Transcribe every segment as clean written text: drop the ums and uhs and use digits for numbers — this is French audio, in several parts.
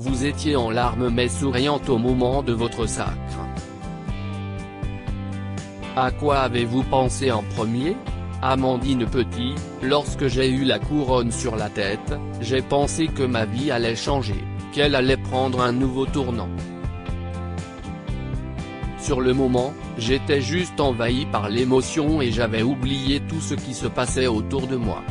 Vous étiez en larmes mais souriante au moment de votre sacre. À quoi avez-vous pensé en premier ? Amandine Petit, lorsque j'ai eu la couronne sur la tête, j'ai pensé que ma vie allait changer, qu'elle allait prendre un nouveau tournant. Sur le moment, j'étais juste envahi par l'émotion et j'avais oublié tout ce qui se passait autour de moi.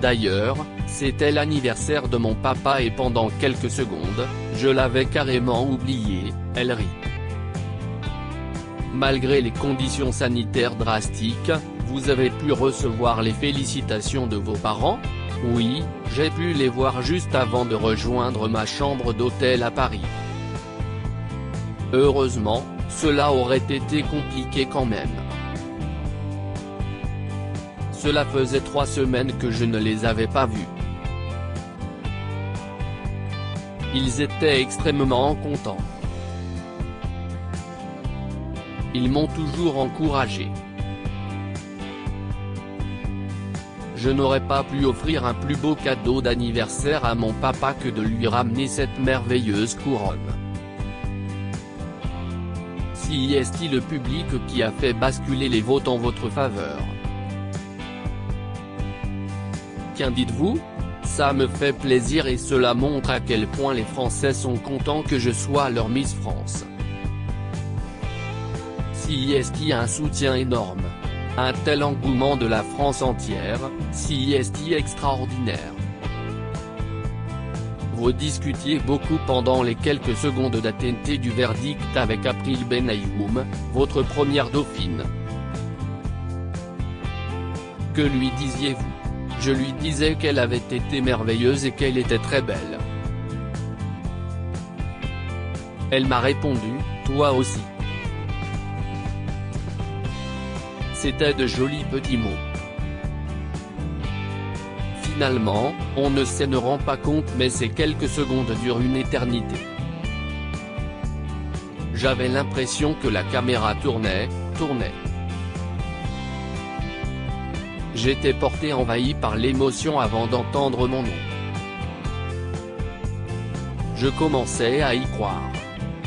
D'ailleurs, c'était l'anniversaire de mon papa et pendant quelques secondes, je l'avais carrément oublié, elle rit. Malgré les conditions sanitaires drastiques, vous avez pu recevoir les félicitations de vos parents ? Oui, j'ai pu les voir juste avant de rejoindre ma chambre d'hôtel à Paris. Heureusement, cela aurait été compliqué quand même. Cela faisait 3 semaines que je ne les avais pas vus. Ils étaient extrêmement contents. Ils m'ont toujours encouragé. Je n'aurais pas pu offrir un plus beau cadeau d'anniversaire à mon papa que de lui ramener cette merveilleuse couronne. Si est-il le public qui a fait basculer les votes en votre faveur? Qu'en dites-vous? Ça me fait plaisir et cela montre à quel point les Français sont contents que je sois leur Miss France. Si est-il un soutien énorme? Un tel engouement de la France entière, si est-il extraordinaire. Vous discutiez beaucoup pendant les quelques secondes d'attente du verdict avec April Benayoum, votre première dauphine. Que lui disiez-vous? Je lui disais qu'elle avait été merveilleuse et qu'elle était très belle. Elle m'a répondu, toi aussi. C'était de jolis petits mots. Finalement, on ne s'en rend pas compte mais ces quelques secondes durent une éternité. J'avais l'impression que la caméra tournait. J'étais porté envahi par l'émotion avant d'entendre mon nom. Je commençais à y croire.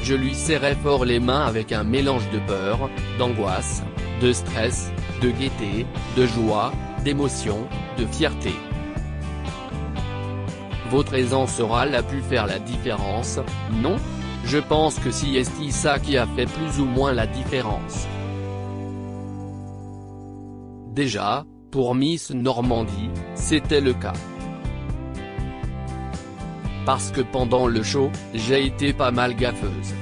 Je lui serrais fort les mains avec un mélange de peur, d'angoisse, de stress, de gaieté, de joie, d'émotion, de fierté. Votre aisance orale a pu faire la différence, non? Je pense que c'est ça qui a fait plus ou moins la différence. Déjà, pour Miss Normandie, c'était le cas. Parce que pendant le show, j'ai été pas mal gaffeuse.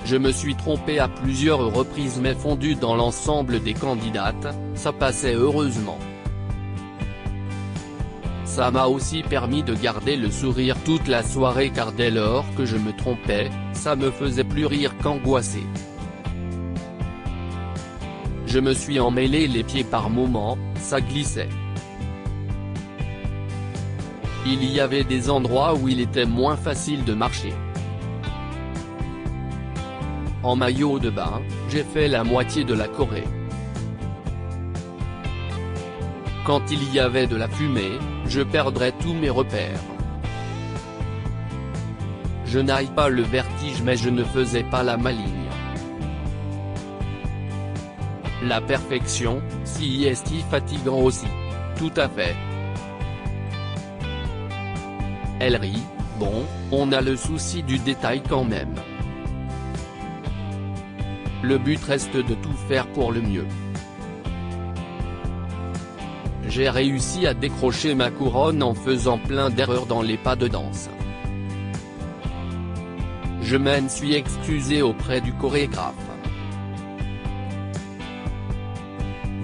Je me suis trompée à plusieurs reprises mais fondue dans l'ensemble des candidates, ça passait heureusement. Ça m'a aussi permis de garder le sourire toute la soirée car dès lors que je me trompais, ça me faisait plus rire qu'angoisser. Je me suis emmêlé les pieds par moments, ça glissait. Il y avait des endroits où il était moins facile de marcher. En maillot de bain, j'ai fait la moitié de la Corée. Quand il y avait de la fumée, je perdrais tous mes repères. Je n'aille pas le vertige mais je ne faisais pas la maligne. La perfection, si est fatigant aussi. Tout à fait. Elle rit, bon, on a le souci du détail quand même. Le but reste de tout faire pour le mieux. J'ai réussi à décrocher ma couronne en faisant plein d'erreurs dans les pas de danse. Je m'en suis excusé auprès du chorégraphe.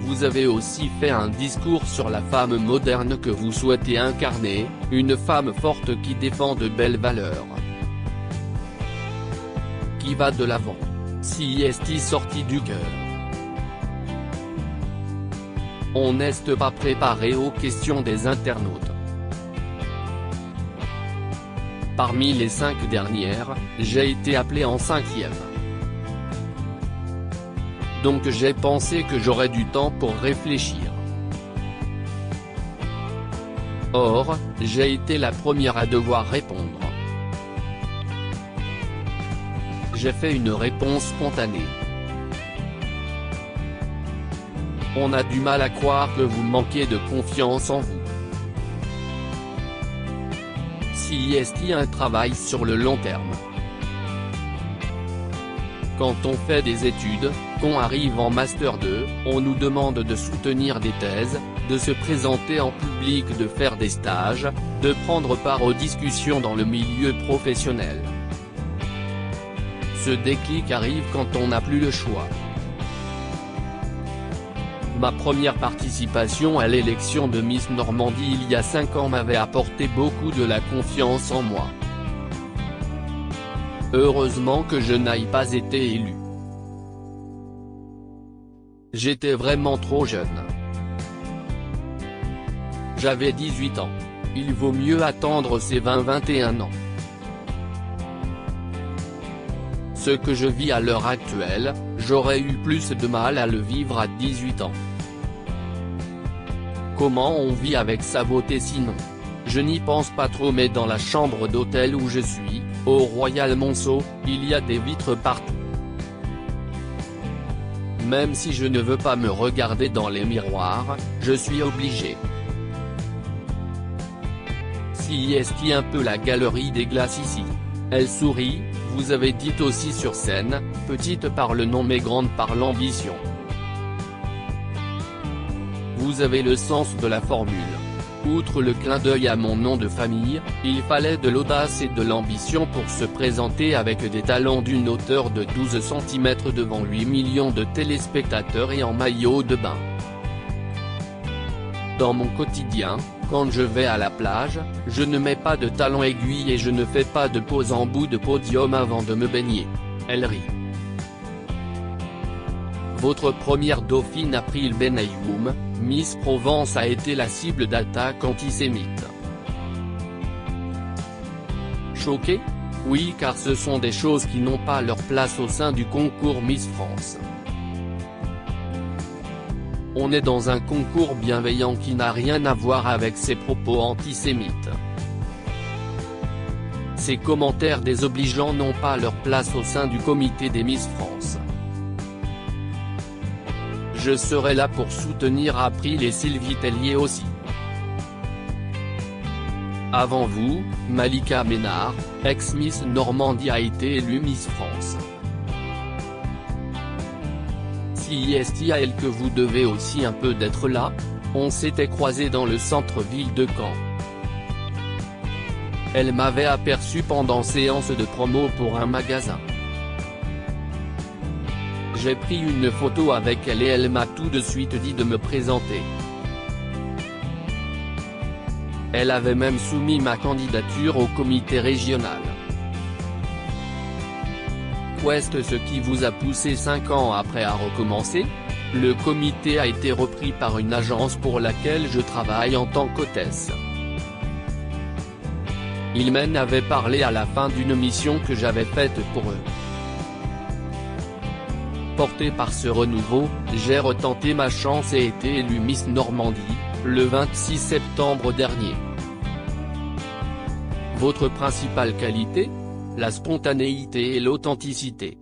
Vous avez aussi fait un discours sur la femme moderne que vous souhaitez incarner, une femme forte qui défend de belles valeurs. Qui va de l'avant. Si est sorti du cœur. On n'est pas préparé aux questions des internautes. Parmi les 5 dernières, j'ai été appelé en 5e. Donc j'ai pensé que j'aurais du temps pour réfléchir. Or, j'ai été la première à devoir répondre. J'ai fait une réponse spontanée. On a du mal à croire que vous manquez de confiance en vous. Si est-il un travail sur le long terme? Quand on fait des études, qu'on arrive en Master 2, on nous demande de soutenir des thèses, de se présenter en public, de faire des stages, de prendre part aux discussions dans le milieu professionnel. Ce déclic arrive quand on n'a plus le choix. Ma première participation à l'élection de Miss Normandie il y a 5 ans m'avait apporté beaucoup de la confiance en moi. Heureusement que je n'aille pas été élu. J'étais vraiment trop jeune. J'avais 18 ans. Il vaut mieux attendre ses 20-21 ans. Ce que je vis à l'heure actuelle, j'aurais eu plus de mal à le vivre à 18 ans. Comment on vit avec sa beauté sinon? Je n'y pense pas trop, mais dans la chambre d'hôtel où je suis, au Royal Monceau, il y a des vitres partout. Même si je ne veux pas me regarder dans les miroirs, je suis obligé. Si est-il un peu la galerie des glaces ici? Elle sourit, vous avez dit aussi sur scène, petite par le nom mais grande par l'ambition. Vous avez le sens de la formule. Outre le clin d'œil à mon nom de famille, il fallait de l'audace et de l'ambition pour se présenter avec des talents d'une hauteur de 12 cm devant 8 millions de téléspectateurs et en maillot de bain. Dans mon quotidien, quand je vais à la plage, je ne mets pas de talons aiguilles et je ne fais pas de pose en bout de podium avant de me baigner. Elle rit. Votre première dauphine April Benayoum, Miss Provence, a été la cible d'attaques antisémites. Choqué? Oui, car ce sont des choses qui n'ont pas leur place au sein du concours Miss France. On est dans un concours bienveillant qui n'a rien à voir avec ces propos antisémites. Ces commentaires désobligeants n'ont pas leur place au sein du comité des Miss France. Je serai là pour soutenir April et Sylvie Tellier aussi. Avant vous, Malika Ménard, ex-Miss Normandie, a été élue Miss France. Si est-il à elle que vous devez aussi un peu d'être là? On s'était croisés dans le centre-ville de Caen. Elle m'avait aperçu pendant séance de promo pour un magasin. J'ai pris une photo avec elle et elle m'a tout de suite dit de me présenter. Elle avait même soumis ma candidature au comité régional. Qu'est-ce ce qui vous a poussé 5 ans après à recommencer? Le comité a été repris par une agence pour laquelle je travaille en tant qu'hôtesse. Ils m'en avaient parlé à la fin d'une mission que j'avais faite pour eux. Porté par ce renouveau, j'ai retenté ma chance et été élue Miss Normandie, le 26 septembre dernier. Votre principale qualité? La spontanéité et l'authenticité.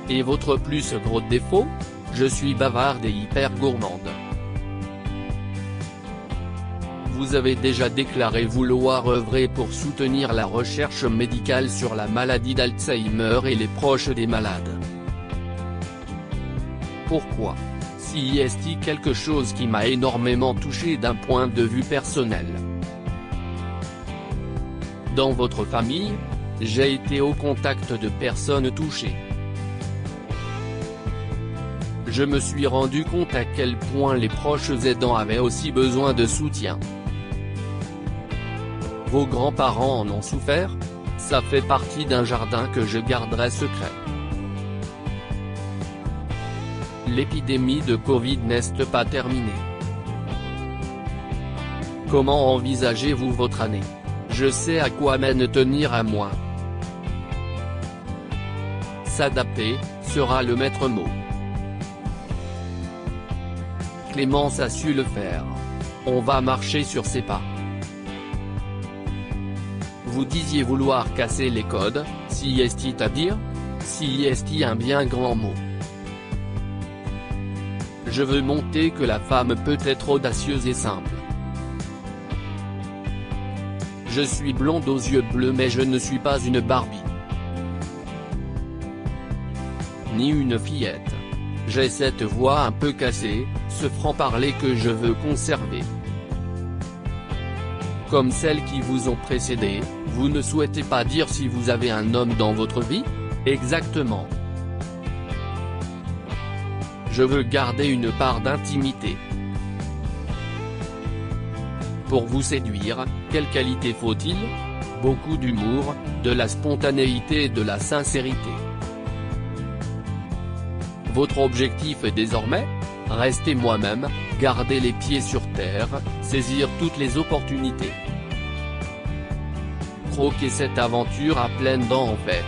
Et votre plus gros défaut? Je suis bavarde et hyper gourmande. Vous avez déjà déclaré vouloir œuvrer pour soutenir la recherche médicale sur la maladie d'Alzheimer et les proches des malades. Pourquoi? Si est-il quelque chose qui m'a énormément touché d'un point de vue personnel. Dans votre famille, j'ai été au contact de personnes touchées. Je me suis rendu compte à quel point les proches aidants avaient aussi besoin de soutien. Vos grands-parents en ont souffert? Ça fait partie d'un jardin que je garderai secret. L'épidémie de Covid n'est pas terminée. Comment envisagez-vous votre année? Je sais à quoi m'en tenir à moi. S'adapter, sera le maître mot. Clémence a su le faire. On va marcher sur ses pas. Vous disiez vouloir casser les codes, si est-il à dire? Si est-il un bien grand mot. Je veux montrer que la femme peut être audacieuse et simple. Je suis blonde aux yeux bleus mais je ne suis pas une Barbie. Ni une fillette. J'ai cette voix un peu cassée, ce franc-parler que je veux conserver. Comme celles qui vous ont précédé, vous ne souhaitez pas dire si vous avez un homme dans votre vie? Exactement. Je veux garder une part d'intimité. Pour vous séduire, quelle qualité faut-il? Beaucoup d'humour, de la spontanéité et de la sincérité. Votre objectif est désormais? Rester moi-même, garder les pieds sur terre, saisir toutes les opportunités. Croquer cette aventure à pleines dents en fait.